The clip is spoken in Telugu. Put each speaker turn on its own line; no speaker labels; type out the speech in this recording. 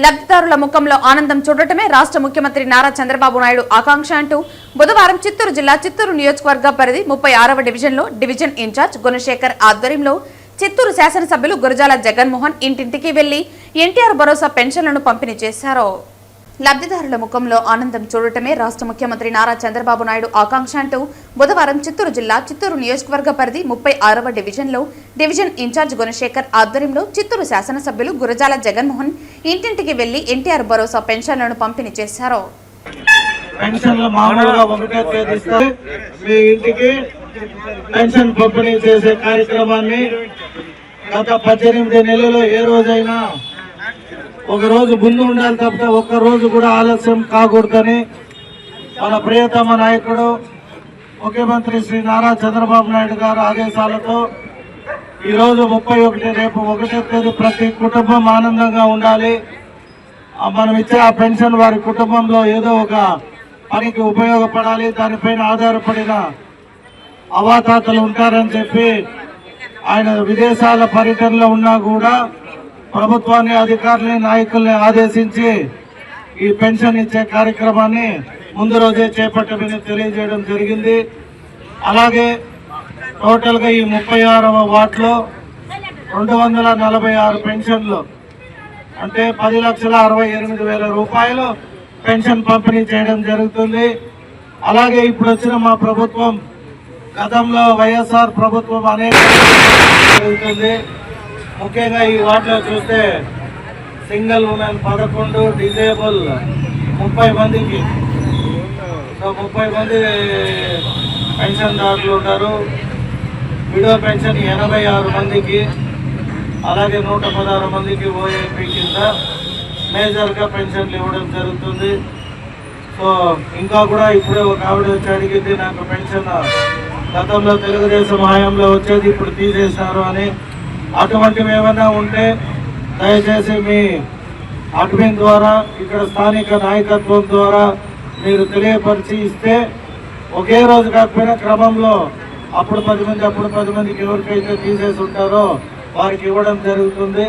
లబ్ధిదారుల ముఖంలో ఆనందం చూడటమే రాష్ట్ర ముఖ్యమంత్రి నారా చంద్రబాబు నాయుడు ఆకాంక్ష అంటూ బుధవారం చిత్తూరు జిల్లా చిత్తూరు నియోజకవర్గ పరిధి 36వ డివిజన్లో డివిజన్ ఇన్ఛార్జ్ గుణశేఖర్ ఆధ్వర్యంలో చిత్తూరు శాసనసభ్యులు గురజాల జగన్మోహన్ ఇంటింటికి వెళ్లి ఎన్టీఆర్ భరోసా పెన్షన్లను పంపిణీ చేశారు. లబ్ధిదారుల ముఖంలో ఆనందం చూడటమే రాష్ట్ర ముఖ్యమంత్రి నారా చంద్రబాబు నాయుడు ఆకాంక్ష అంటూ బుధవారం చిత్తూరు జిల్లా చిత్తూరు నియోజకవర్గ పరిధి 36వ డివిజన్లో డివిజన్ ఇన్ఛార్జ్ గుణశేఖర్ ఆధ్వర్యంలో చిత్తూరు శాసనసభ్యులు గురజాల జగన్మోహన్ ఇంటింటికి వెళ్లి ఎన్టీఆర్ భరోసా పెన్షన్లను పంపిణీ చేశారు.
పెన్షన్ పంపిణీ చేసే కార్యక్రమాన్ని గత 18 నెలల్లో ఏ రోజైనా ఒక రోజు ముందు ఉండాలి తప్ప ఒక్క రోజు కూడా ఆలస్యం కాకూడదని మన ప్రియతమ నాయకుడు ముఖ్యమంత్రి శ్రీ నారా చంద్రబాబు నాయుడు గారు ఆదేశాలతో ఈరోజు 31 రేపు 1వ తేదీ ప్రతి కుటుంబం ఆనందంగా ఉండాలి. మనం ఇచ్చే ఆ పెన్షన్ వారి కుటుంబంలో ఏదో ఒక పనికి ఉపయోగపడాలి, దానిపైన ఆధారపడిన అవాతాతలు ఉంటారని చెప్పి ఆయన విదేశాల పర్యటనలో ఉన్నా కూడా ప్రభుత్వాన్ని, అధికారులని, నాయకుల్ని ఆదేశించి ఈ పెన్షన్ ఇచ్చే కార్యక్రమాన్ని ముందు రోజే చేపట్టమని తెలియజేయడం జరిగింది. అలాగే టోటల్గా ఈ 36వ వార్డులో 246 పెన్షన్లు అంటే 10,68,000 రూపాయలు పెన్షన్ పంపిణీ చేయడం జరుగుతుంది. అలాగే ఇప్పుడు వచ్చిన మా ప్రభుత్వం, గతంలో వైఎస్ఆర్ ప్రభుత్వం అనేక జరుగుతుంది. ముఖ్యంగా ఈ వార్డులో చూస్తే సింగిల్ ఉమెన్ 11, డిజేబుల్ 30 మందికి, 30 మంది పెన్షన్దారులు ఉన్నారు. విడో పెన్షన్ 86 మందికి, అలాగే 116 మందికి ఓఏపీ కింద మేజర్గా పెన్షన్లు ఇవ్వడం జరుగుతుంది. సో ఇంకా కూడా ఇప్పుడే ఒక ఆవిడ వచ్చి అడిగింది, నాకు పెన్షన్ గతంలో తెలుగుదేశం హయాంలో వచ్చేది ఇప్పుడు తీసేశారు అని. అటువంటివి ఏమైనా ఉంటే దయచేసి మీ అడ్మిన్ ద్వారా, ఇక్కడ స్థానిక నాయకత్వం ద్వారా మీరు తెలియపరిచి ఇస్తే ఒకే రోజు కాకపోయినా క్రమంలో అప్పుడు 10 మందికి ఎవరికైతే తీసేసి ఉంటారో వారికి ఇవ్వడం జరుగుతుంది.